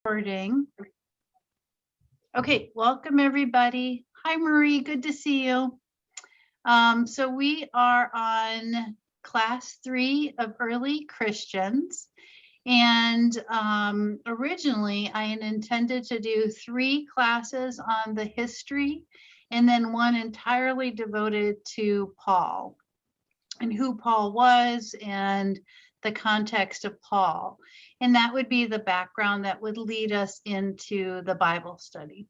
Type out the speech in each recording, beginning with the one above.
Recording. Okay, welcome everybody. Hi Marie, good to see you. So we are on class 3 of early Christians. And originally I had intended to do 3 classes on the history and then one entirely devoted to Paul and who Paul was and the context of Paul. And that would be the background that would lead us into the Bible study.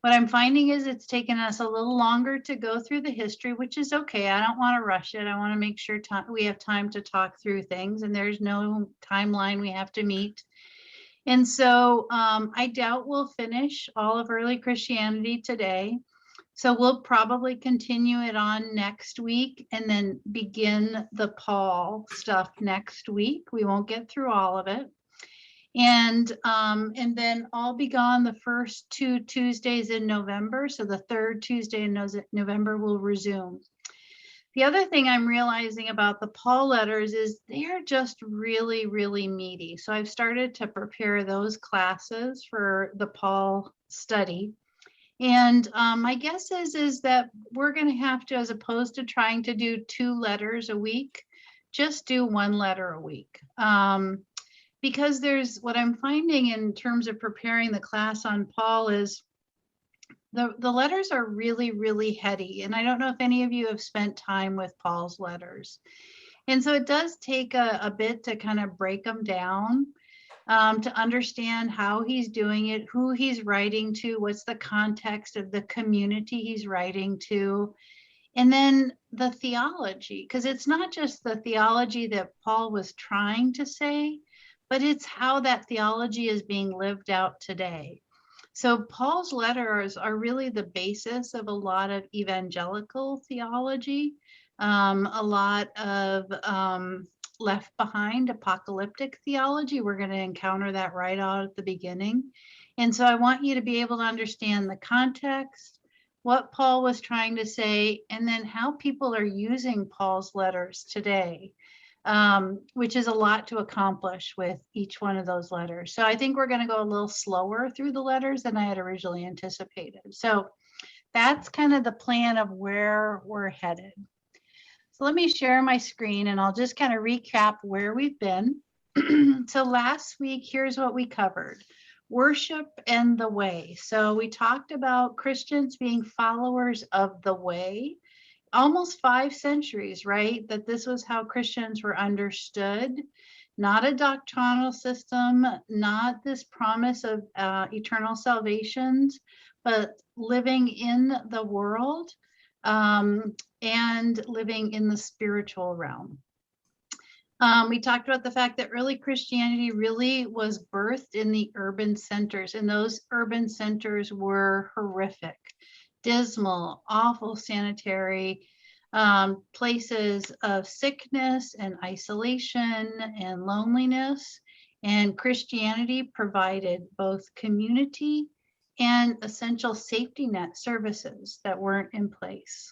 What I'm finding is it's taken us a little longer to go through the history, which is okay. I don't want to rush it. I want to make sure we have time to talk through things, and there's no timeline we have to meet. And so I doubt we'll finish all of early Christianity today. So we'll probably continue it on next week and then begin the Paul stuff next week. We won't get through all of it. And then I'll be gone the first 2 Tuesdays in November. So the third Tuesday in November will resume. The other thing I'm realizing about the Paul letters is they are just really, really meaty. So I've started to prepare those classes for the Paul study. And my guess is that we're going to have to, as opposed to trying to do 2 letters a week, just do 1 letter a week. Because there's what I'm finding in terms of preparing the class on Paul is the letters are really, really heady. And I don't know if any of you have spent time with Paul's letters. And so it does take a bit to kind of break them down. To understand how he's doing it, who he's writing to, what's the context of the community he's writing to, and then the theology, because it's not just the theology that Paul was trying to say, but it's how that theology is being lived out today. So Paul's letters are really the basis of a lot of evangelical theology, a lot of left behind apocalyptic theology. We're going to encounter that right out at the beginning. And so I want you to be able to understand the context, what Paul was trying to say, and then how people are using Paul's letters today, which is a lot to accomplish with each one of those letters. So I think we're going to go a little slower through the letters than I had originally anticipated. So that's kind of the plan of where we're headed. So let me share my screen and I'll just kind of recap where we've been. So last week, here's what we covered: worship and the way. So we talked about Christians being followers of the way, almost 5 centuries, right? That this was how Christians were understood, not a doctrinal system, not this promise of eternal salvations, but living in the world. And living in the spiritual realm. We talked about the fact that early Christianity really was birthed in the urban centers, and those urban centers were horrific, dismal, awful sanitary places of sickness and isolation and loneliness. And Christianity provided both community and essential safety net services that weren't in place.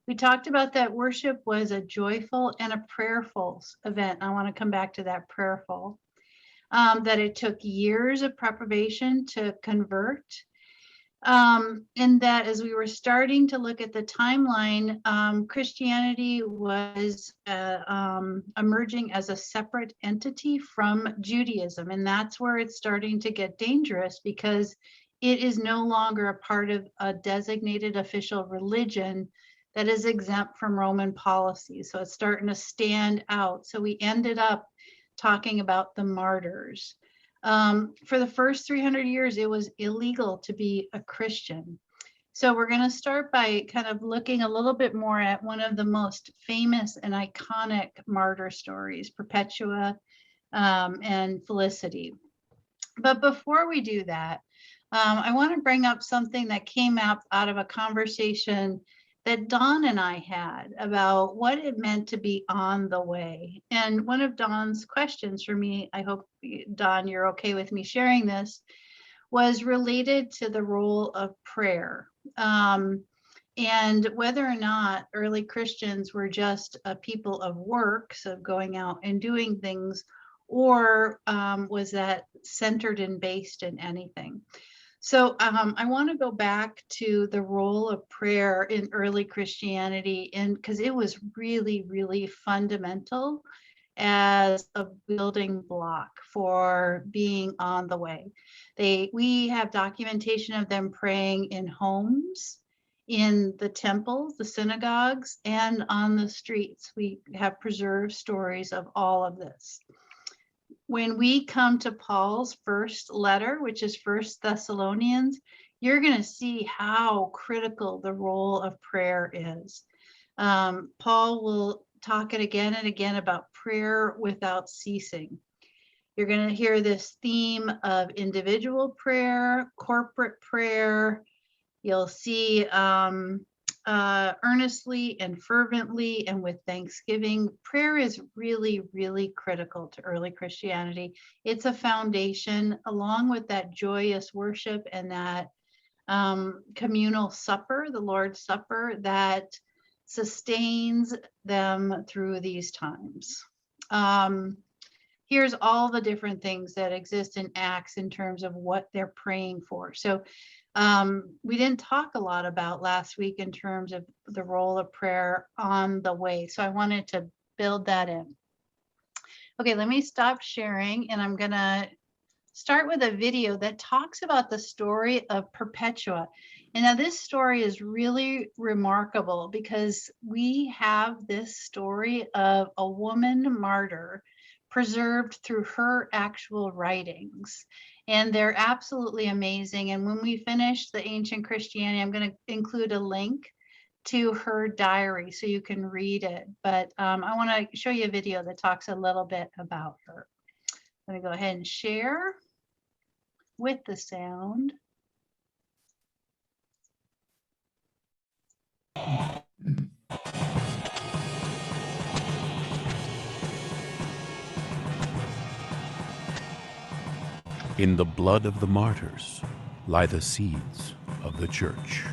We talked about that worship was a joyful and a prayerful event. I want to come back to that prayerful, that it took years of preparation to convert. And that as we were starting to look at the timeline, Christianity was emerging as a separate entity from Judaism. And that's where it's starting to get dangerous, because it is no longer a part of a designated official religion that is exempt from Roman policy. So it's starting to stand out. So we ended up talking about the martyrs. For the first 300 years, it was illegal to be a Christian. So we're going to start by kind of looking a little bit more at one of the most famous and iconic martyr stories, Perpetua and Felicity. But before we do that, I want to bring up something that came out of a conversation that Dawn and I had about what it meant to be on the way. And one of Dawn's questions for me, I hope, Dawn, you're okay with me sharing this, was related to the role of prayer. And whether or not early Christians were just a people of works, of going out and doing things, or was that centered and based in anything? So I want to go back to the role of prayer in early Christianity, and because it was really, really fundamental as a building block for being on the way. We have documentation of them praying in homes, in the temples, the synagogues, and on the streets. We have preserved stories of all of this. When we come to Paul's first letter, which is First Thessalonians, you're going to see how critical the role of prayer is. Paul will talk it again and again about prayer without ceasing. You're going to hear this theme of individual prayer, corporate prayer. You'll see earnestly and fervently and with thanksgiving. Prayer is really, really critical to early Christianity. It's a foundation, along with that joyous worship and that communal supper, the Lord's Supper, that sustains them through these times. Here's all the different things that exist in Acts in terms of what they're praying for. So we didn't talk a lot about last week in terms of the role of prayer on the way. So I wanted to build that in. Okay, let me stop sharing, and I'm going to start with a video that talks about the story of Perpetua. And now this story is really remarkable because we have this story of a woman martyr preserved through her actual writings. And they're absolutely amazing. And when we finish the Ancient Christianity, I'm going to include a link to her diary so you can read it. But I want to show you a video that talks a little bit about her. Let me go ahead and share with the sound. In the blood of the martyrs lie the seeds of the church.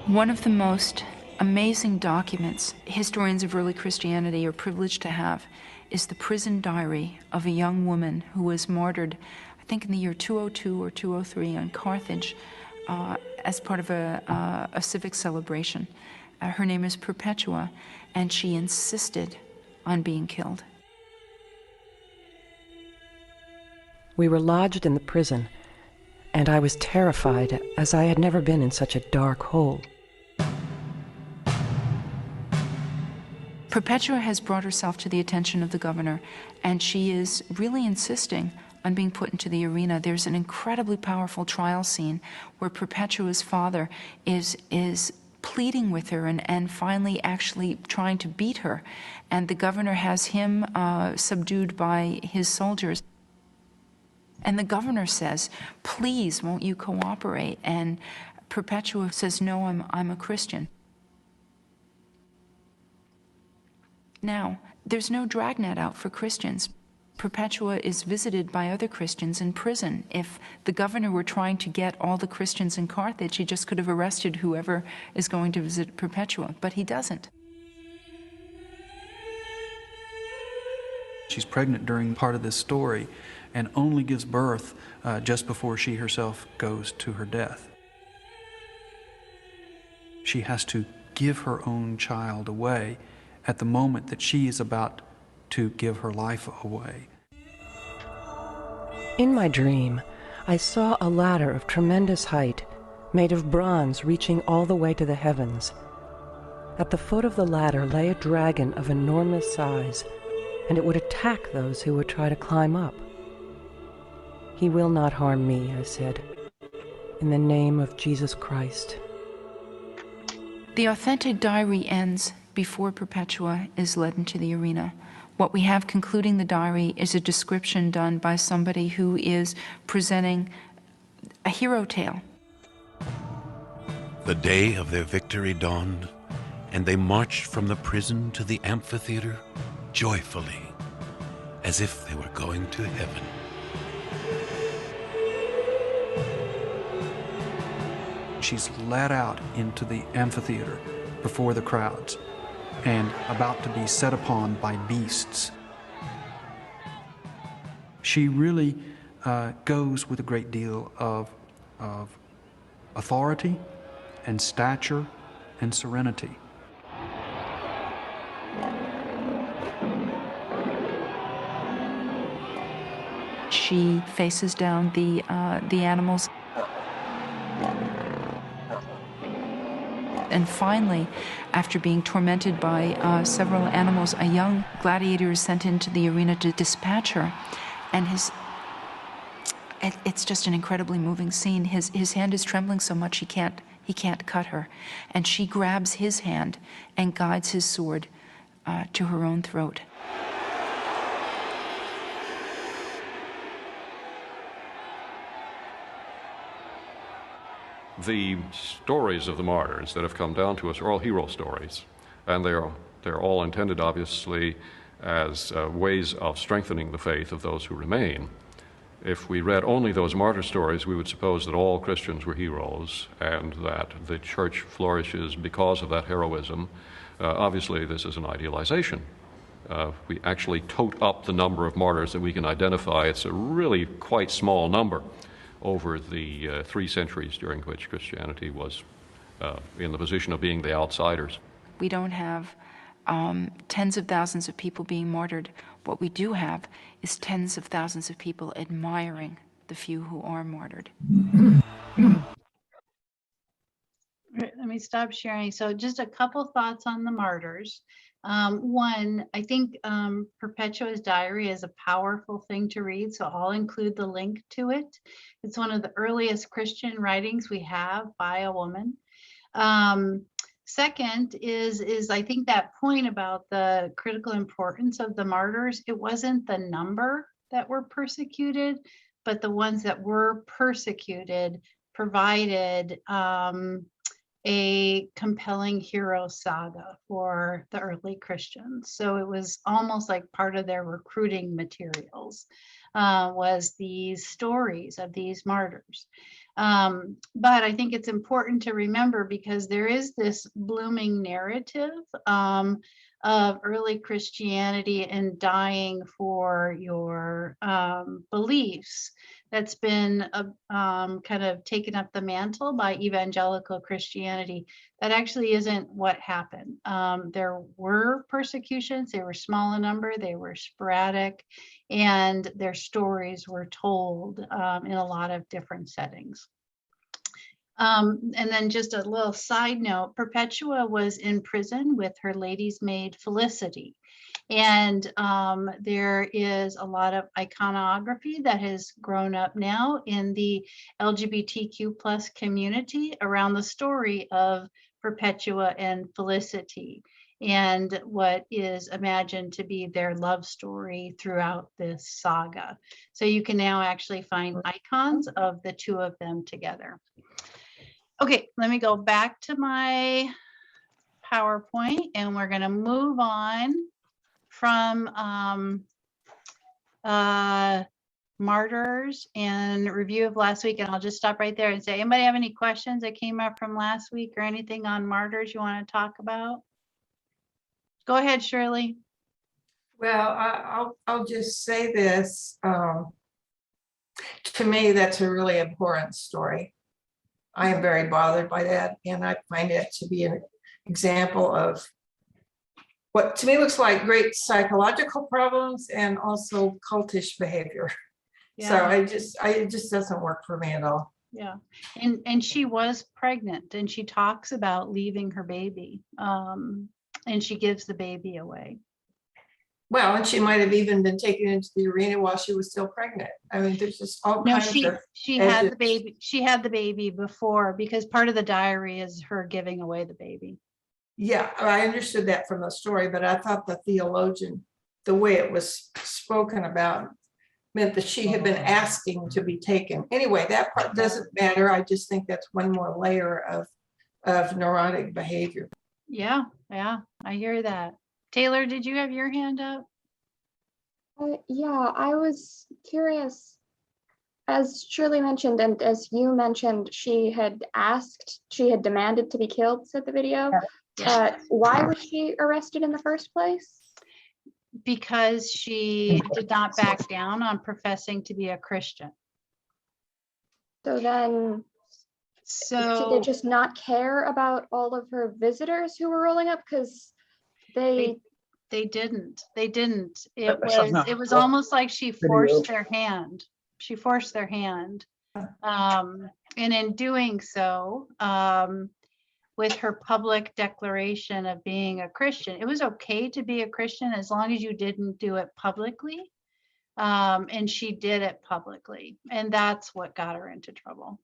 One of the most amazing documents historians of early Christianity are privileged to have is the prison diary of a young woman who was martyred, I think in the year 202 or 203 in Carthage, as part of a civic celebration. Her name is Perpetua, and she insisted on being killed. We were lodged in the prison, and I was terrified, as I had never been in such a dark hole. Perpetua has brought herself to the attention of the governor, and she is really insisting on being put into the arena. There's an incredibly powerful trial scene where Perpetua's father is pleading with her and finally actually trying to beat her, and the governor has him subdued by his soldiers. And the governor says, "Please, won't you cooperate?" And Perpetua says, "No, I'm a Christian." Now, there's no dragnet out for Christians. Perpetua is visited by other Christians in prison. If the governor were trying to get all the Christians in Carthage, he just could have arrested whoever is going to visit Perpetua, but he doesn't. She's pregnant during part of this story and only gives birth just before she herself goes to her death. She has to give her own child away at the moment that she is about to give her life away. In my dream, I saw a ladder of tremendous height, made of bronze reaching all the way to the heavens. At the foot of the ladder lay a dragon of enormous size, and it would attack those who would try to climb up. "He will not harm me," I said, "in the name of Jesus Christ." The authentic diary ends before Perpetua is led into the arena. What we have concluding the diary is a description done by somebody who is presenting a hero tale. The day of their victory dawned, and they marched from the prison to the amphitheater joyfully, as if they were going to heaven. She's led out into the amphitheater before the crowds. and about to be set upon by beasts. She really goes with a great deal of authority and stature and serenity. She faces down the animals. And finally, after being tormented by several animals, a young gladiator is sent into the arena to dispatch her. And it's just an incredibly moving scene. His hand is trembling so much he can't cut her. And she grabs his hand and guides his sword to her own throat. The stories of the martyrs that have come down to us are all hero stories, and they're all intended, obviously, as ways of strengthening the faith of those who remain. If we read only those martyr stories, we would suppose that all Christians were heroes and that the church flourishes because of that heroism. Obviously, this is an idealization. We actually tote up the number of martyrs that we can identify. It's a really quite small number over the 3 centuries during which Christianity was in the position of being the outsiders. We don't have tens of thousands of people being martyred. What we do have is tens of thousands of people admiring the few who are martyred. Let me stop sharing. So just a couple thoughts on the martyrs. One, I think Perpetua's diary is a powerful thing to read, so I'll include the link to it. It's one of the earliest Christian writings we have by a woman. Second is I think that point about the critical importance of the martyrs. It wasn't the number that were persecuted, but the ones that were persecuted provided a compelling hero saga for the early Christians. So it was almost like part of their recruiting materials, was these stories of these martyrs. But I think it's important to remember, because there is this blooming narrative of early Christianity and dying for your beliefs that's been kind of taken up the mantle by evangelical Christianity. That actually isn't what happened. There were persecutions, they were small in number, they were sporadic, and their stories were told in a lot of different settings. And then just a little side note, Perpetua was in prison with her lady's maid Felicity. And there is a lot of iconography that has grown up now in the LGBTQ plus community around the story of Perpetua and Felicity, and what is imagined to be their love story throughout this saga. So you can now actually find icons of the two of them together. Okay, let me go back to my PowerPoint, and we're going to move on from martyrs and review of last week. And I'll just stop right there and say, anybody have any questions that came up from last week or anything on martyrs you want to talk about? Go ahead, Shirley. Well, I'll just say this. To me, that's a really abhorrent story. I am very bothered by that, and I find it to be an example of what to me looks like great psychological problems and also cultish behavior. Yeah. So it just doesn't work for me at all. Yeah, and she was pregnant, and she talks about leaving her baby, and she gives the baby away. Well, and she might have even been taken into the arena while she was still pregnant. I mean, there's just all No, kinds of. she had the baby. She had the baby before, because part of the diary is her giving away the baby. Yeah, I understood that from the story, but I thought the theologian, the way it was spoken about, meant that she had been asking to be taken. Anyway, that part doesn't matter. I just think that's one more layer of neurotic behavior. Yeah, I hear that. Taylor, did you have your hand up? Yeah, I was curious, as Shirley mentioned, and as you mentioned, she had demanded to be killed, said the video. Why was she arrested in the first place? Because she did not back down on professing to be a Christian. So then, did So they just not care about all of her visitors who were rolling up? Because they didn't. It No. was almost like she forced their hand. She forced their hand. And in doing so, with her public declaration of being a Christian, it was okay to be a Christian as long as you didn't do it publicly. And she did it publicly, and that's what got her into trouble.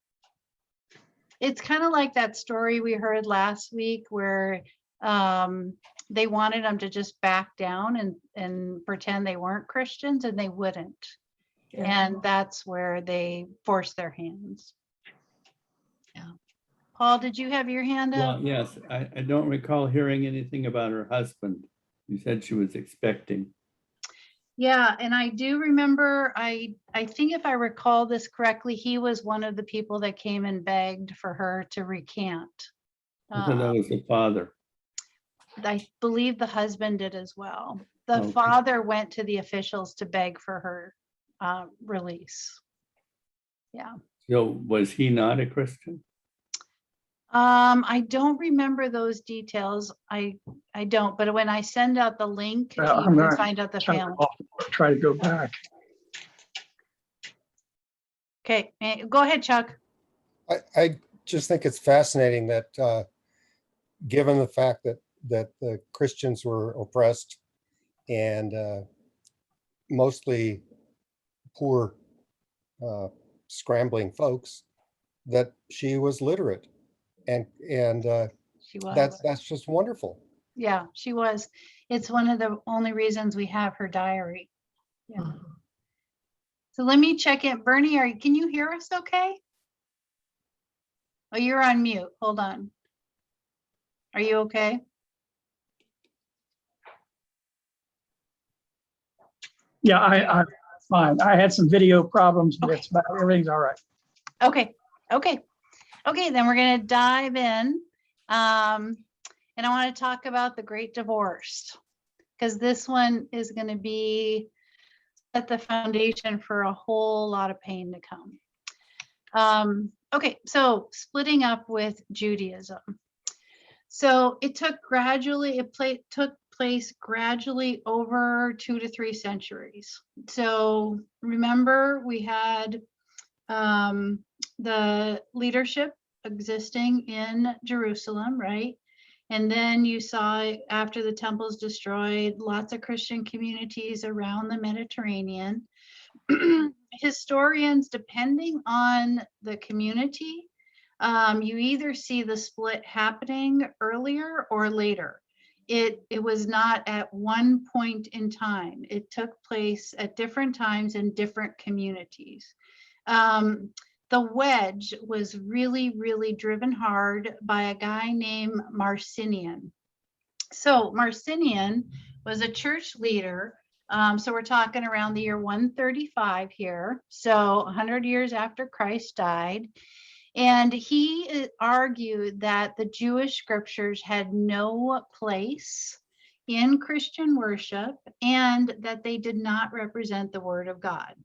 It's kind of like that story we heard last week where they wanted them to just back down and pretend they weren't Christians, and they wouldn't. Yeah. And that's where they forced their hands. Yeah. Paul, did you have your hand up? Well, yes, I don't recall hearing anything about her husband. You said she was expecting. Yeah, and I do remember, I think if I recall this correctly, he was one of the people that came and begged for her to recant. I thought that was the father. I believe the husband did as well. The Okay. father went to the officials to beg for her release. Yeah. So was he not a Christian? I don't remember those details. I don't, but when I send out the link, you I'm can gonna find out the try family. try to go back. Okay, go ahead, Chuck. I just think it's fascinating that given the fact that the Christians were oppressed and mostly poor, scrambling folks, that she was literate, and She was. that's just wonderful. Yeah, she was. It's one of the only reasons we have her diary. Yeah. So let me check in. Bernie, can you hear us okay? Oh, you're on mute. Hold on. Are you okay? Yeah, I'm fine. I had some video problems, but Okay. everything's all right. Okay. Then we're gonna dive in. And I want to talk about the Great Divorce, because this one is going to be at the foundation for a whole lot of pain to come. Okay, so splitting up with Judaism. So it took place gradually over 2 to 3 centuries. So remember, we had the leadership existing in Jerusalem, right? And then you saw, after the temple's destroyed, lots of Christian communities around the Mediterranean. Historians, depending on the community, you either see the split happening earlier or later. It was not at one point in time. It took place at different times in different communities. The wedge was really, really driven hard by a guy named Marcion. So Marcion was a church leader. So we're talking around the year 135 here. So 100 years after Christ died. And he argued that the Jewish scriptures had no place in Christian worship and that they did not represent the word of God.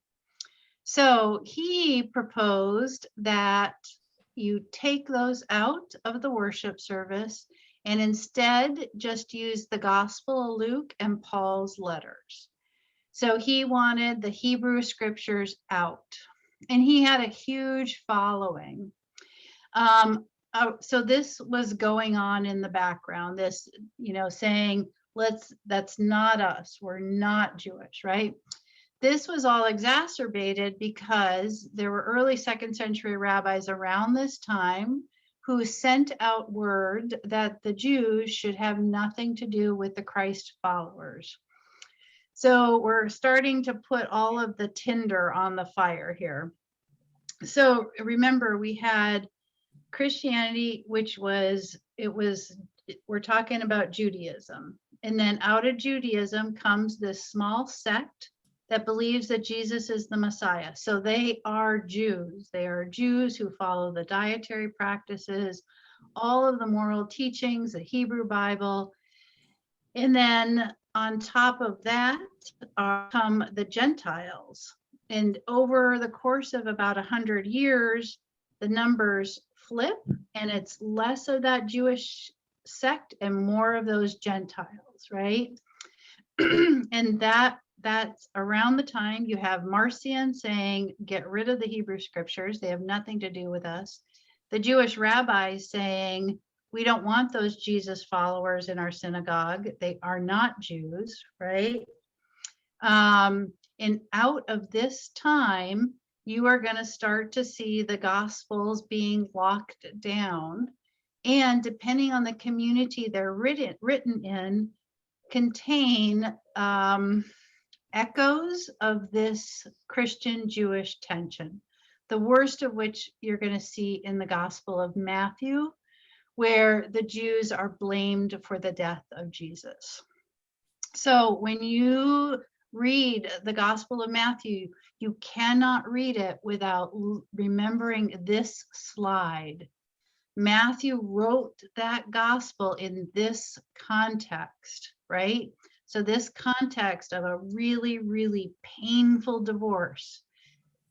So he proposed that you take those out of the worship service and instead just use the Gospel of Luke and Paul's letters. So he wanted the Hebrew scriptures out, and he had a huge following. So this was going on in the background, this, saying, that's not us, we're not Jewish, right? This was all exacerbated because there were early 2nd century rabbis around this time who sent out word that the Jews should have nothing to do with the Christ followers. So we're starting to put all of the tinder on the fire here. So remember, we had Christianity, we're talking about Judaism. And then out of Judaism comes this small sect that believes that Jesus is the Messiah. So they are Jews. They are Jews who follow the dietary practices, all of the moral teachings, the Hebrew Bible. And then on top of that come the Gentiles. And over the course of about 100 years, the numbers flip, and it's less of that Jewish sect and more of those Gentiles, right? And that's around the time you have Marcion saying, get rid of the Hebrew scriptures. They have nothing to do with us. The Jewish rabbis saying, we don't want those Jesus followers in our synagogue. They are not Jews, right? And out of this time, you are going to start to see the Gospels being locked down. And depending on the community they're written in, contain echoes of this Christian-Jewish tension, the worst of which you're going to see in the Gospel of Matthew, where the Jews are blamed for the death of Jesus. So when you read the Gospel of Matthew, you cannot read it without remembering this slide. Matthew wrote that gospel in this context, right? So this context of a really, really painful divorce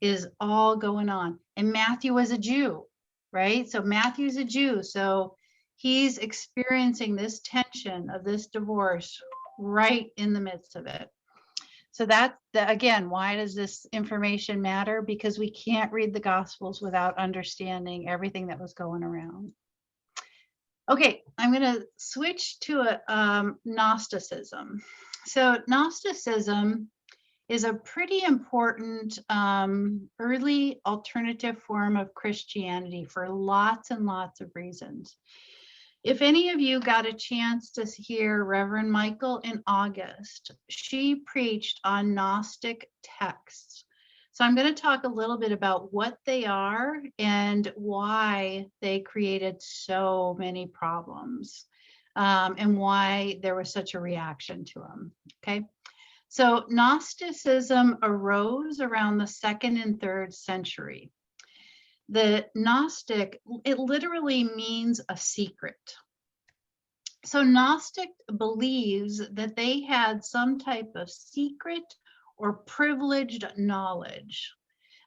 is all going on. And Matthew was a Jew, right? So Matthew's a Jew. So he's experiencing this tension of this divorce right in the midst of it. So that's, again, why does this information matter? Because we can't read the Gospels without understanding everything that was going around. Okay, I'm going to switch to Gnosticism. So Gnosticism is a pretty important early alternative form of Christianity for lots and lots of reasons. If any of you got a chance to hear Reverend Michael in August, she preached on Gnostic texts. So I'm going to talk a little bit about what they are and why they created so many problems and why there was such a reaction to them. Okay. So Gnosticism arose around the 2nd and 3rd century. The Gnostic, it literally means a secret. So Gnostic believes that they had some type of secret or privileged knowledge,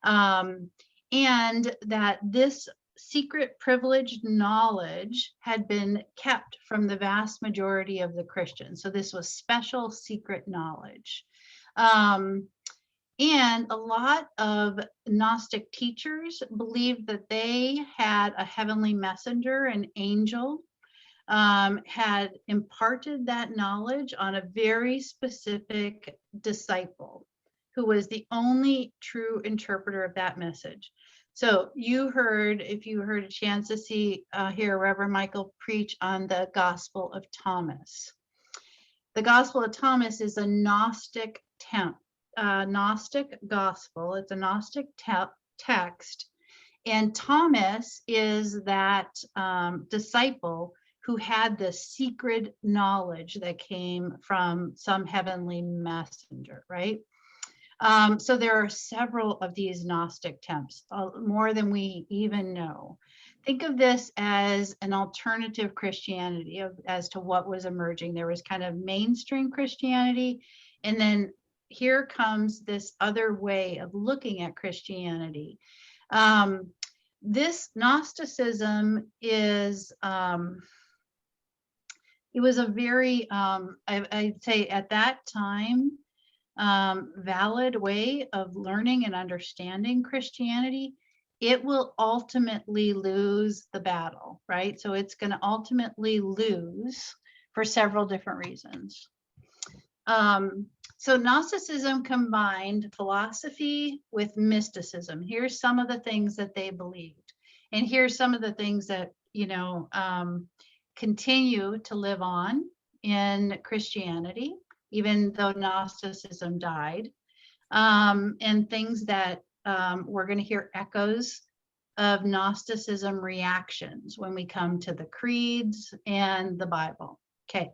and that this secret privileged knowledge had been kept from the vast majority of the Christians. So this was special secret knowledge. And a lot of Gnostic teachers believed that they had a heavenly messenger, an angel, had imparted that knowledge on a very specific disciple who was the only true interpreter of that message. So you heard, if you heard a chance to hear Reverend Michael preach on the Gospel of Thomas. The Gospel of Thomas is a Gnostic gospel. It's a Gnostic text, and Thomas is that disciple who had the secret knowledge that came from some heavenly messenger, right? So there are several of these Gnostic texts, more than we even know. Think of this as an alternative Christianity as to what was emerging. There was kind of mainstream Christianity, and then here comes this other way of looking at Christianity. This Gnosticism is, it was a very, I'd say at that time, valid way of learning and understanding Christianity. It will ultimately lose the battle, right? So it's going to ultimately lose for several different reasons. So Gnosticism combined philosophy with mysticism. Here's some of the things that they believed. And here's some of the things that, you know, continue to live on in Christianity, even though Gnosticism died. And things that we're going to hear echoes of Gnosticism reactions when we come to the creeds and the Bible. Okay.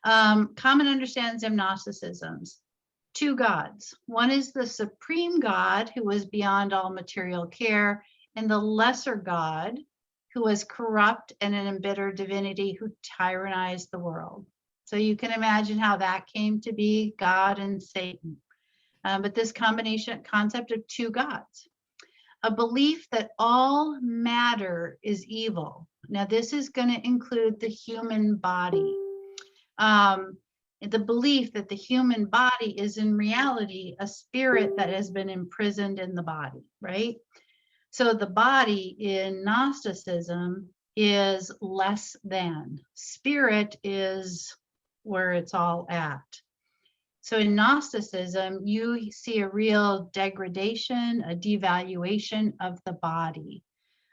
Common understandings of Gnosticisms. 2 gods. One is the supreme God who was beyond all material care, and the lesser God who was corrupt and an embittered divinity who tyrannized the world. So you can imagine how that came to be, God and Satan. But this concept of two gods. A belief that all matter is evil. Now, this is going to include the human body. The belief that the human body is in reality a spirit that has been imprisoned in the body, right? So the body in Gnosticism is less than. Spirit is where it's all at. So in Gnosticism, you see a real degradation, a devaluation of the body.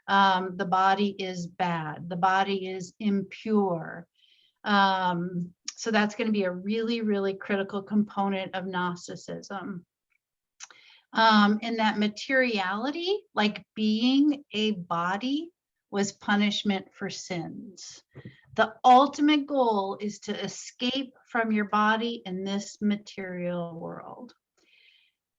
The body is bad. The body is impure. So that's going to be a really, really critical component of Gnosticism. And that materiality, like being a body, was punishment for sins. The ultimate goal is to escape from your body in this material world.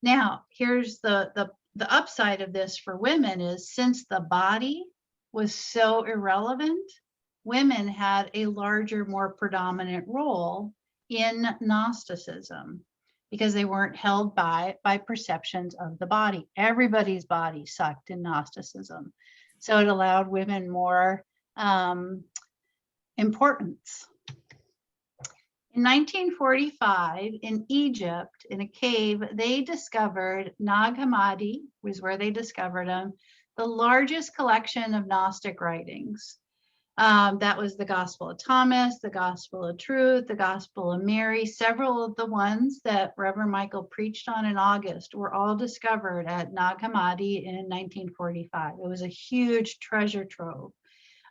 Now, here's the upside of this for women is since the body was so irrelevant, women had a larger, more predominant role in Gnosticism because they weren't held by perceptions of the body. Everybody's body sucked in Gnosticism. So it allowed women more importance. In 1945, in Egypt, in a cave, they discovered Nag Hammadi, was where they discovered him, the largest collection of Gnostic writings. That was the Gospel of Thomas, the Gospel of Truth, the Gospel of Mary. Several of the ones that Reverend Michael preached on in August were all discovered at Nag Hammadi in 1945. It was a huge treasure trove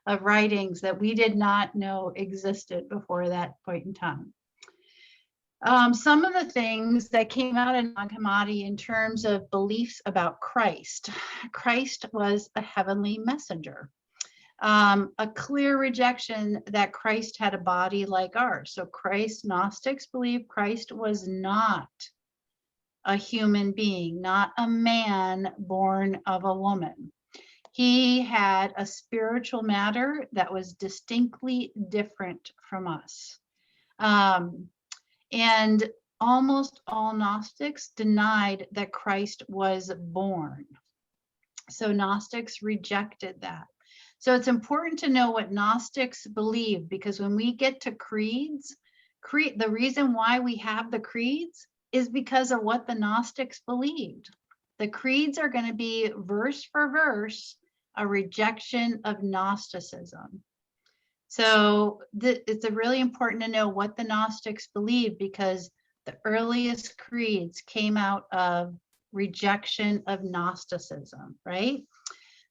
of writings that we did not know existed before that point in time. Some of the things that came out of Nag Hammadi in terms of beliefs about Christ. Christ was a heavenly messenger. A clear rejection that Christ had a body like ours. So Gnostics believe Christ was not a human being, not a man born of a woman. He had a spiritual matter that was distinctly different from us. And almost all Gnostics denied that Christ was born. So Gnostics rejected that. So it's important to know what Gnostics believe, because when we get to creeds, the reason why we have the creeds is because of what the Gnostics believed. The creeds are going to be verse for verse a rejection of Gnosticism. So it's really important to know what the Gnostics believe, because the earliest creeds came out of rejection of Gnosticism, right?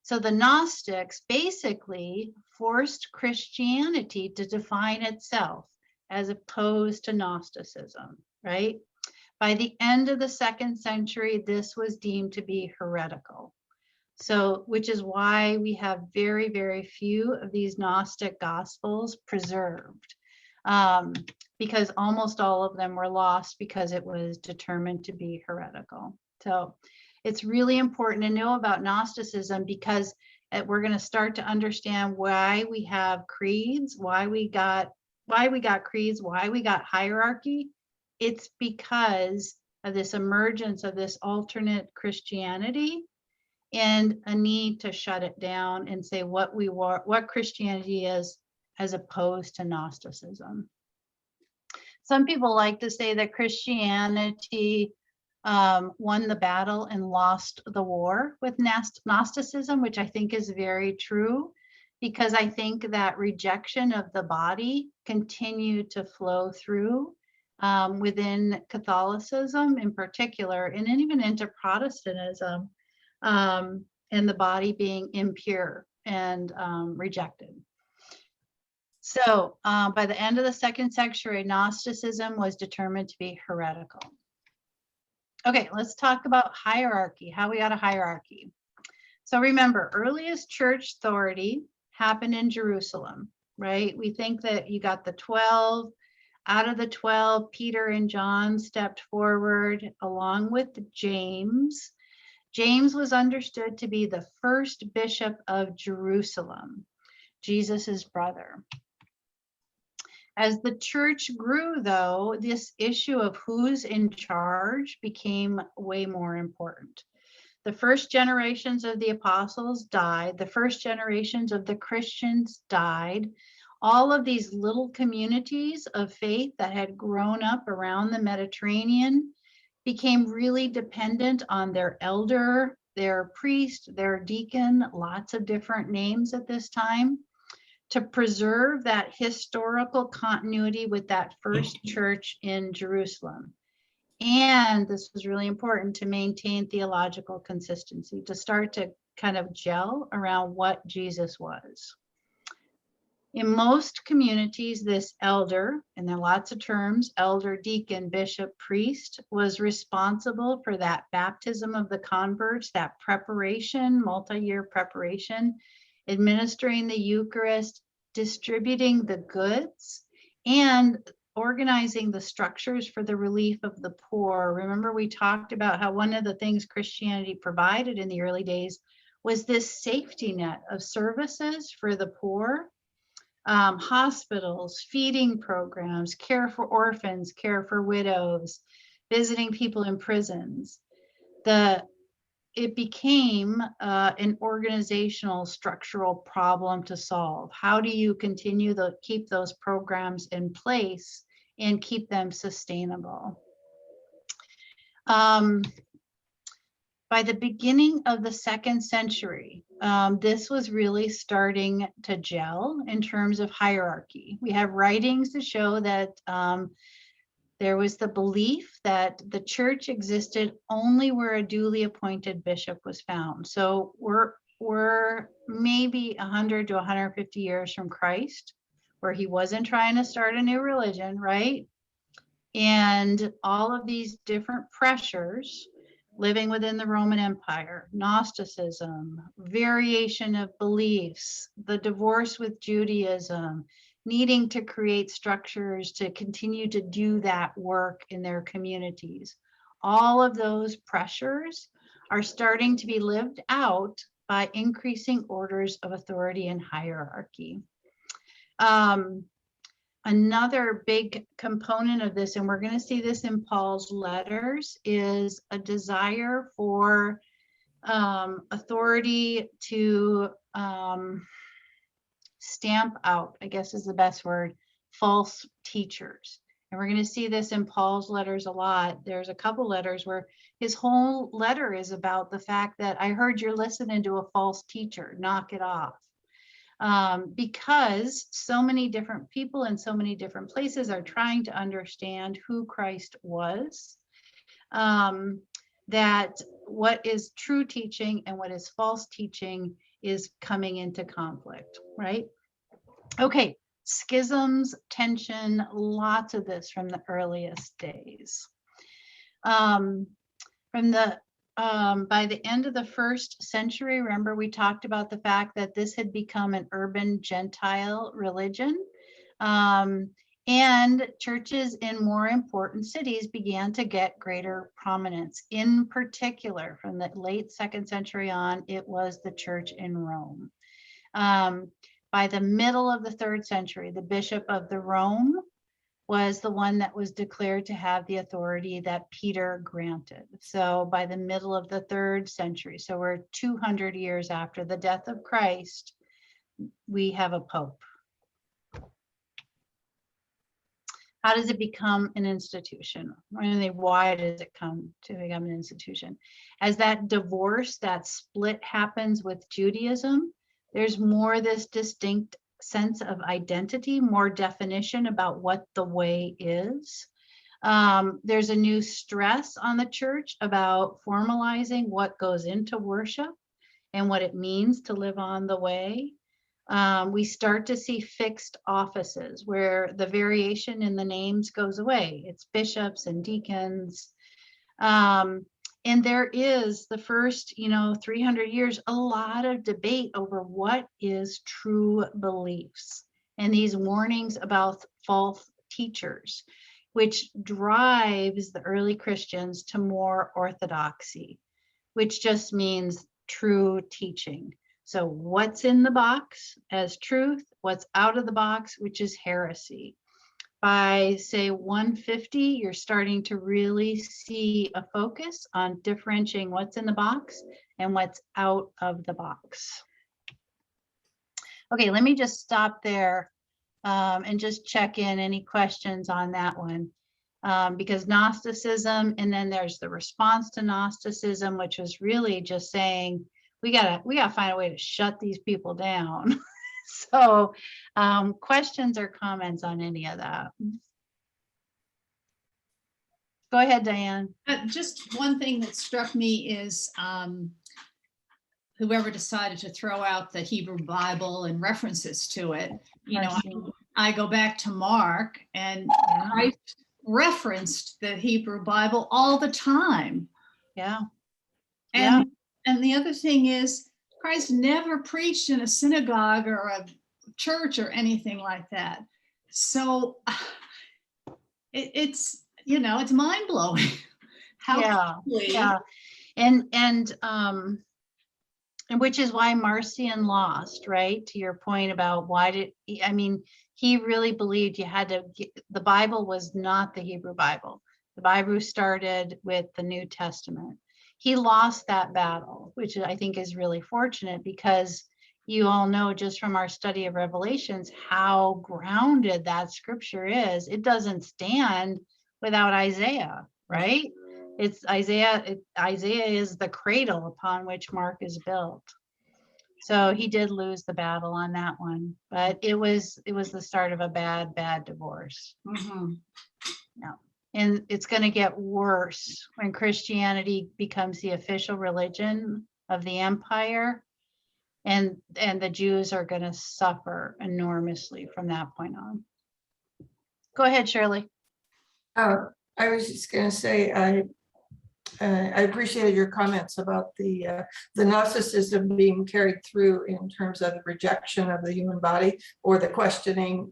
So the Gnostics basically forced Christianity to define itself as opposed to Gnosticism, right? By the end of the 2nd century, this was deemed to be heretical. So, which is why we have very, very few of these Gnostic Gospels preserved, because almost all of them were lost because it was determined to be heretical. So it's really important to know about Gnosticism, because we're going to start to understand why we have creeds, why we got creeds, why we got hierarchy. It's because of this emergence of this alternate Christianity and a need to shut it down and say what Christianity is as opposed to Gnosticism. Some people like to say that Christianity won the battle and lost the war with Gnosticism, which I think is very true, because I think that rejection of the body continued to flow through within Catholicism in particular, and even into Protestantism, and the body being impure and rejected. So by the end of the 2nd century, Gnosticism was determined to be heretical. Okay, let's talk about hierarchy, how we got a hierarchy. So remember, earliest church authority happened in Jerusalem, right? We think that you got the 12. Out of the 12, Peter and John stepped forward along with James. James was understood to be the first bishop of Jerusalem. Jesus's brother. As the church grew, though, this issue of who's in charge became way more important. The first generations of the apostles died. The first generations of the Christians died. All of these little communities of faith that had grown up around the Mediterranean became really dependent on their elder, their priest, their deacon, lots of different names at this time, to preserve that historical continuity with that first church in Jerusalem. And this was really important to maintain theological consistency, to start to kind of gel around what Jesus was. In most communities, this elder, and there are lots of terms, elder, deacon, bishop, priest, was responsible for that baptism of the converts, that preparation, multi-year preparation, administering the Eucharist, distributing the goods, and organizing the structures for the relief of the poor. Remember, we talked about how one of the things Christianity provided in the early days was this safety net of services for the poor, hospitals, feeding programs, care for orphans, care for widows, visiting people in prisons. It became an organizational structural problem to solve. How do you continue to keep those programs in place and keep them sustainable? By the beginning of the 2nd century, this was really starting to gel in terms of hierarchy. We have writings to show that there was the belief that the church existed only where a duly appointed bishop was found. So we're maybe 100 to 150 years from Christ, where he wasn't trying to start a new religion, right? And all of these different pressures living within the Roman Empire, Gnosticism, variation of beliefs, the divorce with Judaism, needing to create structures to continue to do that work in their communities. All of those pressures are starting to be lived out by increasing orders of authority and hierarchy. Another big component of this, and we're going to see this in Paul's letters, is a desire for authority to stamp out, I guess is the best word, false teachers. And we're going to see this in Paul's letters a lot. There's a couple letters where his whole letter is about the fact that I heard you're listening to a false teacher, knock it off. Because so many different people in so many different places are trying to understand who Christ was, that what is true teaching and what is false teaching is coming into conflict, right? Okay, schisms, tension, lots of this from the earliest days. By the end of the 1st century, remember we talked about the fact that this had become an urban Gentile religion, and churches in more important cities began to get greater prominence. In particular, from the late 2nd century on, it was the church in Rome. By the middle of the 3rd century, the Bishop of the Rome was the one that was declared to have the authority that Peter granted. So by the middle of the 3rd century, so we're 200 years after the death of Christ, we have a pope. How does it become an institution? Why does it come to become an institution? As that divorce, that split happens with Judaism, there's more this distinct sense of identity, more definition about what the way is. There's a new stress on the church about formalizing what goes into worship and what it means to live on the way. We start to see fixed offices where the variation in the names goes away. It's bishops and deacons. And there is the first, 300 years, a lot of debate over what is true beliefs and these warnings about false teachers, which drives the early Christians to more orthodoxy, which just means true teaching. So what's in the box as truth, what's out of the box, which is heresy. By say 150, you're starting to really see a focus on differentiating what's in the box and what's out of the box. Okay, let me just stop there and just check in any questions on that one. Because Gnosticism, and then there's the response to Gnosticism, which was really just saying, we gotta find a way to shut these people down. So questions or comments on any of that? Go ahead, Diane. Just one thing that struck me is whoever decided to throw out the Hebrew Bible and references to it, you know, I go back to Mark, and Christ referenced the Hebrew Bible all the time. Yeah. And the other thing is, Christ never preached in a synagogue or a church or anything like that. So it's, you know, it's mind blowing. And which is why Marcion lost, right? To your point about he really believed you had to the Bible was not the Hebrew Bible. The Bible started with the New Testament. He lost that battle, which I think is really fortunate, because you all know just from our study of Revelations how grounded that scripture is. It doesn't stand without Isaiah, right? It's Isaiah. Isaiah is the cradle upon which Mark is built. So he did lose the battle on that one, but it was the start of a bad divorce. Mm-hmm. Yeah. And it's going to get worse when Christianity becomes the official religion of the empire, and the Jews are going to suffer enormously from that point on. Go ahead, Shirley. I was just going to say, I appreciated your comments about the Gnosticism being carried through in terms of the rejection of the human body, or the questioning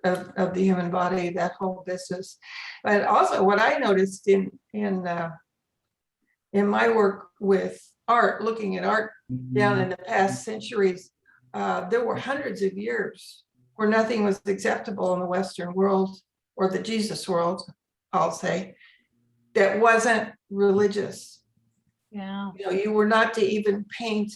of the human body, that whole business. But also what I noticed in my work with art, looking at art down in the past centuries, there were hundreds of years where nothing was acceptable in the Western world, or the Jesus world, I'll say, that wasn't religious. Yeah. You know, you were not to even paint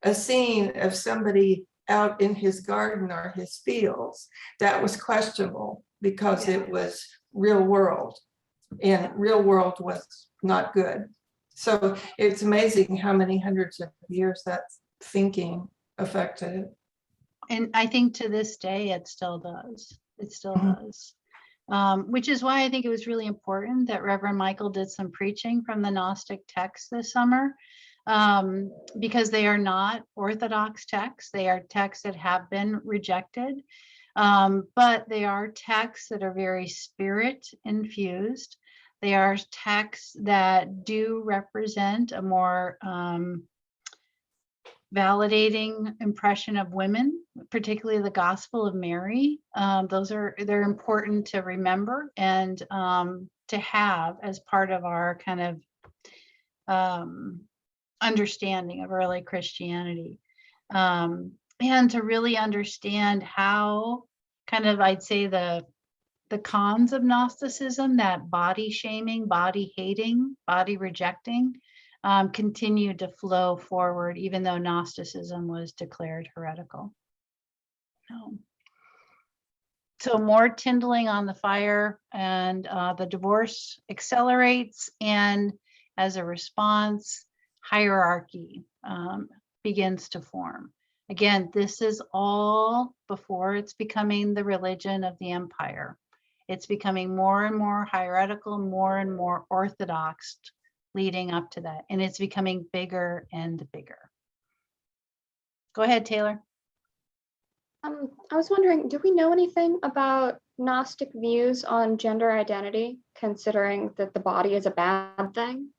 a scene of somebody out in his garden or his fields. That was questionable, because it was real world, and real world was not good. So it's amazing how many hundreds of years that thinking affected it. And I think to this day, it still does. It still does. Which is why I think it was really important that Reverend Michael did some preaching from the Gnostic texts this summer, because they are not Orthodox texts. They are texts that have been rejected, but they are texts that are very spirit infused. They are texts that do represent a more validating impression of women, particularly the Gospel of Mary. They're important to remember and to have as part of our kind of understanding of early Christianity, and to really understand how kind of, I'd say, the cons of Gnosticism, that body shaming, body hating, body rejecting, continued to flow forward, even though Gnosticism was declared heretical. So more kindling on the fire, and the divorce accelerates, and as a response, hierarchy begins to form. Again, this is all before it's becoming the religion of the empire. It's becoming more and more hierarchical, more and more orthodox leading up to that. And it's becoming bigger and bigger. Go ahead, Taylor. I was wondering, do we know anything about Gnostic views on gender identity, considering that the body is a bad thing?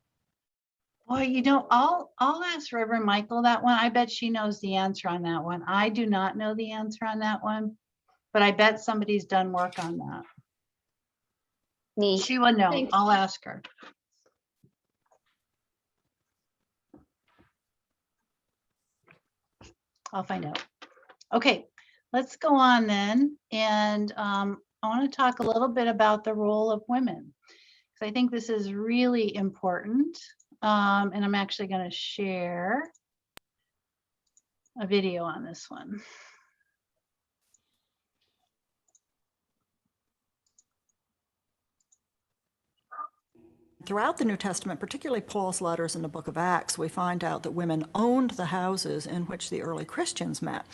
Well, you know, I'll ask Reverend Michael that one. I bet she knows the answer on that one. I do not know the answer on that one, but I bet somebody's done work on that. Neat. She will know. Thanks. I'll ask her. I'll find out. Okay, let's go on then. And I want to talk a little bit about the role of women, because I think this is really important. And I'm actually going to share a video on this one. Throughout the New Testament, particularly Paul's letters in the book of Acts, we find out that women owned the houses in which the early Christians met.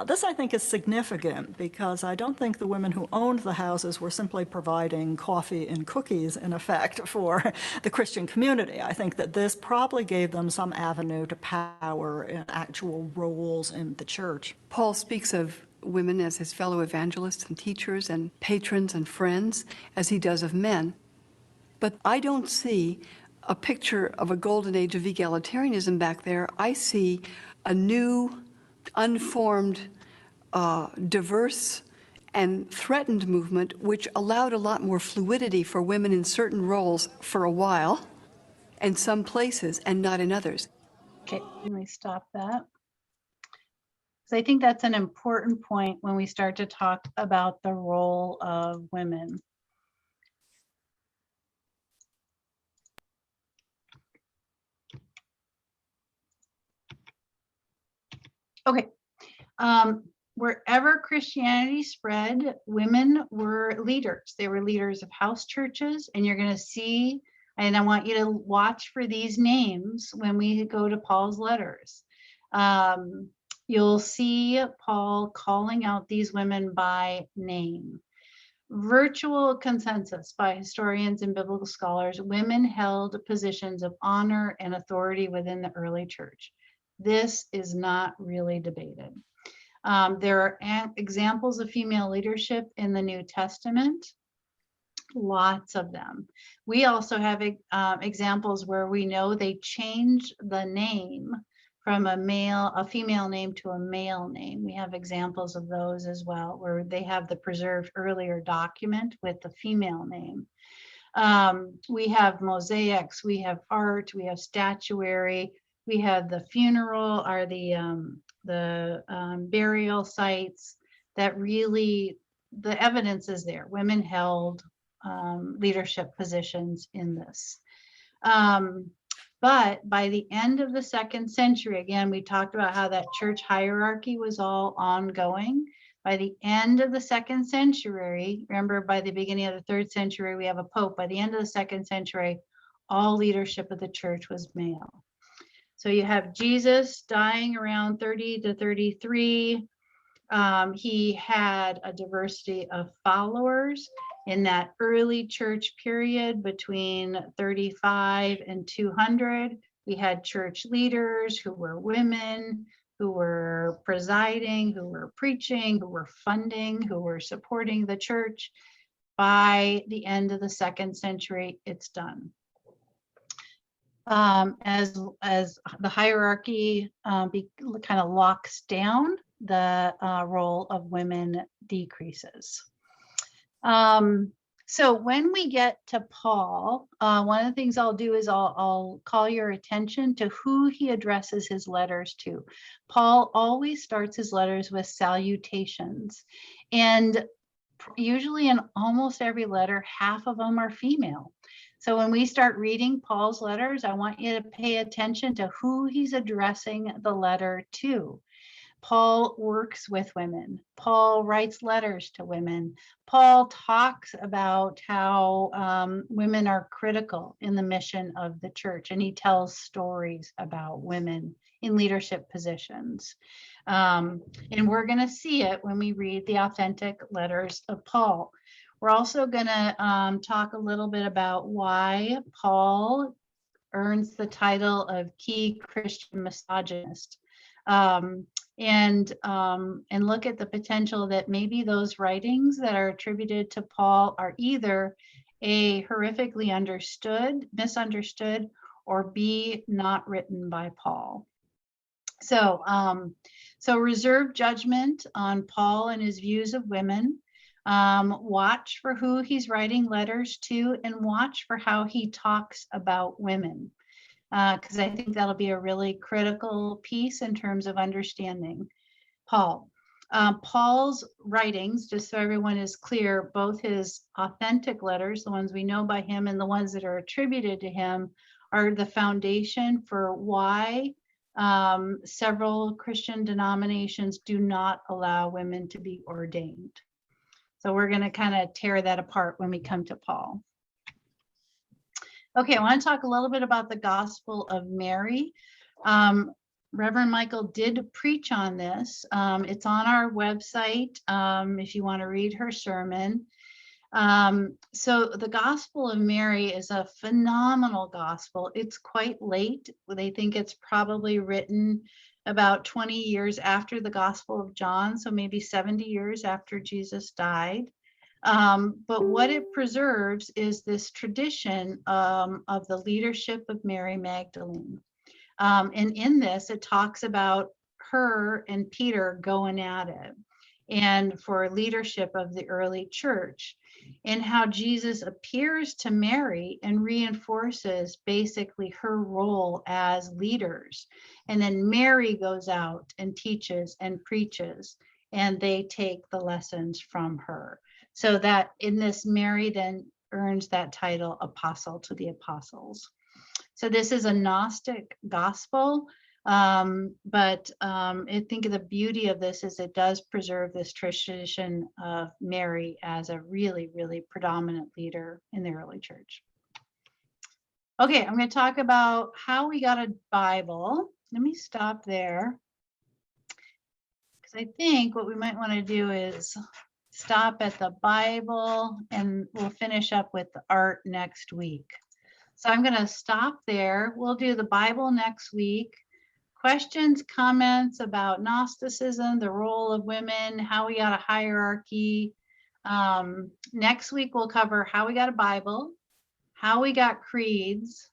This, I think, is significant because I don't think the women who owned the houses were simply providing coffee and cookies, in effect, for the Christian community. I think that this probably gave them some avenue to power and actual roles in the church. Paul speaks of women as his fellow evangelists and teachers and patrons and friends, as he does of men. But I don't see a picture of a golden age of egalitarianism back there. I see a new, unformed, diverse, and threatened movement, which allowed a lot more fluidity for women in certain roles for a while, and some places, and not in others. Okay, let me stop that. So I think that's an important point when we start to talk about the role of women. Okay, wherever Christianity spread, women were leaders. They were leaders of house churches, and you're going to see, and I want you to watch for these names when we go to Paul's letters. You'll see Paul calling out these women by name. Virtual consensus by historians and biblical scholars, women held positions of honor and authority within the early church. This is not really debated. There are examples of female leadership in the New Testament, lots of them. We also have examples where we know they changed the name from a female name to a male name. We have examples of those as well, where they have the preserved earlier document with the female name. We have mosaics, we have art, we have statuary. We have the funeral or the burial sites that really, the evidence is there. Women held leadership positions in this. But by the end of the 2nd century, again, we talked about how that church hierarchy was all ongoing. By the end of the 2nd century, remember by the beginning of the 3rd century, we have a pope. By the end of the 2nd century, all leadership of the church was male. So you have Jesus dying around 30 to 33. He had a diversity of followers in that early church period between 35 and 200. We had church leaders who were women, who were presiding, who were preaching, who were funding, who were supporting the church. By the end of the 2nd century, it's done. As the hierarchy kind of locks down, the role of women decreases. So when we get to Paul, one of the things I'll do is I'll call your attention to who he addresses his letters to. Paul always starts his letters with salutations, and usually in almost every letter, half of them are female. So when we start reading Paul's letters, I want you to pay attention to who he's addressing the letter to. Paul works with women. Paul writes letters to women. Paul talks about how women are critical in the mission of the church, and he tells stories about women in leadership positions. And we're going to see it when we read the authentic letters of Paul. We're also going to talk a little bit about why Paul earns the title of key Christian misogynist, and look at the potential that maybe those writings that are attributed to Paul are either A, horrifically misunderstood, or B, not written by Paul. So, reserve judgment on Paul and his views of women. Watch for who he's writing letters to, and watch for how he talks about women. because I think that'll be a really critical piece in terms of understanding Paul. Paul's writings, just so everyone is clear, both his authentic letters, the ones we know by him, and the ones that are attributed to him, are the foundation for why several Christian denominations do not allow women to be ordained. So we're going to kind of tear that apart when we come to Paul. Okay, I want to talk a little bit about the Gospel of Mary. Reverend Michael did preach on this. It's on our website if you want to read her sermon. So the Gospel of Mary is a phenomenal gospel. It's quite late. They think it's probably written about 20 years after the Gospel of John, so maybe 70 years after Jesus died. But what it preserves is this tradition of the leadership of Mary Magdalene. And in this, it talks about her and Peter going at it, and for leadership of the early church, and how Jesus appears to Mary and reinforces basically her role as leaders. And then Mary goes out and teaches and preaches, and they take the lessons from her. So that in this, Mary then earns that title, apostle to the apostles. So this is a Gnostic gospel, but I think the beauty of this is it does preserve this tradition of Mary as a really, really predominant leader in the early church. Okay, I'm going to talk about how we got a Bible. Let me stop there, because I think what we might want to do is stop at the Bible, and we'll finish up with the art next week. So I'm going to stop there. We'll do the Bible next week. Questions, comments about Gnosticism, the role of women, how we got a hierarchy. Next week, we'll cover how we got a Bible, how we got creeds,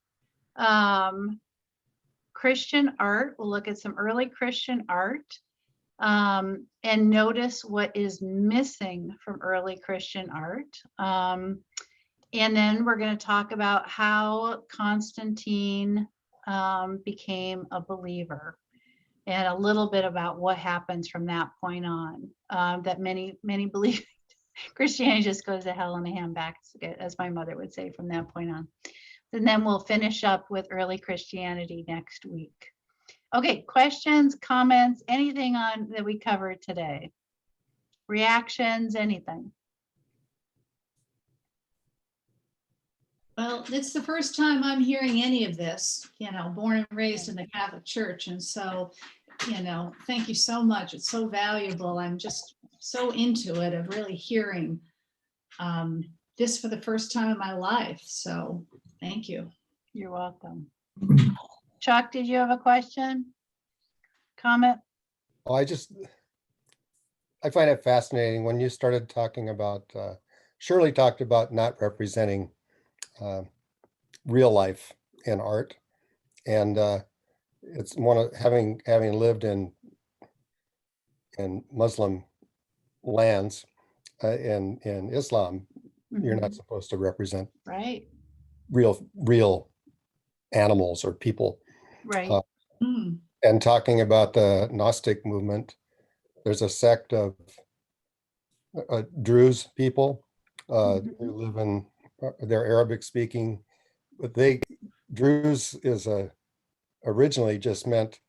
Christian art. We'll look at some early Christian art, and notice what is missing from early Christian art. And then we're going to talk about how Constantine became a believer, and a little bit about what happens from that point on. That many believe Christianity just goes to hell in a handbasket, as my mother would say, from that point on. And then we'll finish up with early Christianity next week. Okay, questions, comments, anything on that we covered today? Reactions, anything? Well, it's the first time I'm hearing any of this, born and raised in the Catholic Church. And so, thank you so much. It's so valuable. I'm just so into it, of really hearing this for the first time in my life. So thank you. You're welcome. Chuck, did you have a question? Comment? Oh, I find it fascinating when you started talking about, Shirley talked about not representing real life in art, and it's one of having lived in Muslim lands, in Islam, you're not supposed to represent right real animals or people, right. And talking about the Gnostic movement, there's a sect of Druze people who live in, they're Arabic speaking, but Druze is originally just meant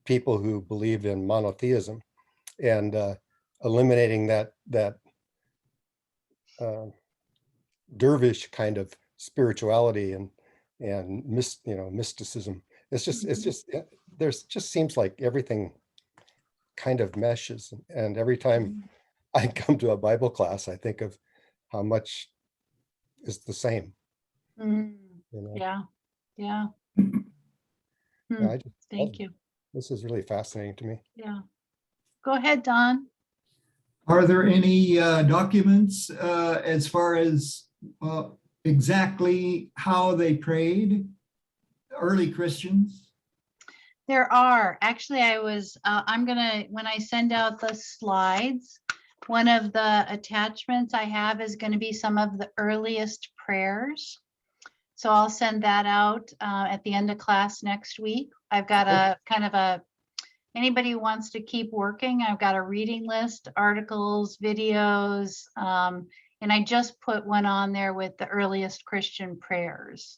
people who believed in monotheism, and eliminating that dervish kind of spirituality and mysticism. It's just there's just seems like everything kind of meshes, and every time I come to a Bible class, I think of how much is the same. Yeah. Thank you. This is really fascinating to me. Yeah. Go ahead, Don. Are there any documents as far as exactly how they prayed, early Christians? There are. Actually, I'm gonna, when I send out the slides, one of the attachments I have is going to be some of the earliest prayers. So I'll send that out at the end of class next week. I've got a kind of a, anybody who wants to keep working, I've got a reading list, articles, videos, and I just put one on there with the earliest Christian prayers.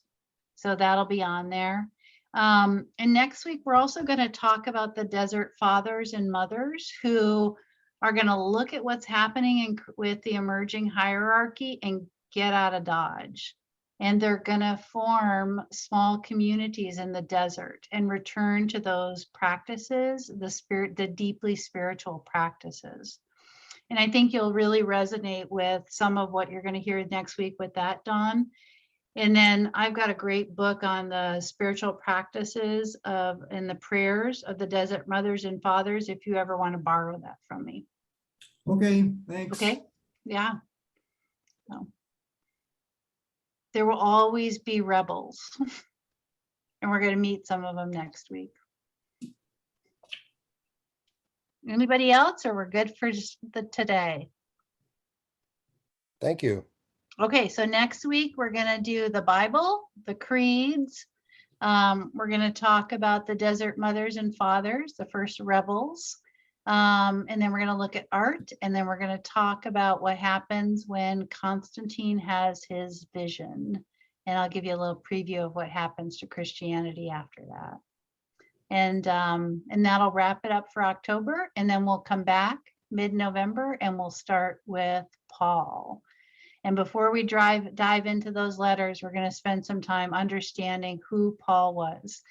So that'll be on there. And next week, we're also going to talk about the desert fathers and mothers who are going to look at what's happening with the emerging hierarchy and get out of Dodge. And they're going to form small communities in the desert and return to those practices, the deeply spiritual practices. And I think you'll really resonate with some of what you're going to hear next week with that, Dawn. And then I've got a great book on the spiritual practices of and the prayers of the desert mothers and fathers, if you ever want to borrow that from me. Okay, thanks. Okay, yeah. So, there will always be rebels. And we're going to meet some of them next week. Anybody else, or we're good for just today? Thank you. Okay, so next week we're going to do the Bible, the creeds. We're going to talk about the desert mothers and fathers, the first rebels. And then we're going to look at art, and then we're going to talk about what happens when Constantine has his vision. And I'll give you a little preview of what happens to Christianity after that. And that'll wrap it up for October. And then we'll come back mid-November and we'll start with Paul. And before we dive into those letters, we're going to spend some time understanding who Paul was,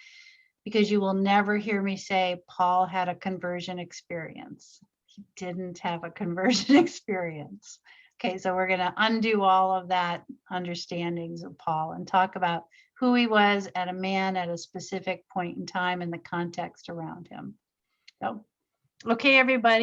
because you will never hear me say Paul had a conversion experience. He didn't have a conversion experience. Okay, so we're going to undo all of that understandings of Paul and talk about who he was at a specific point in time and the context around him. So, okay, everybody.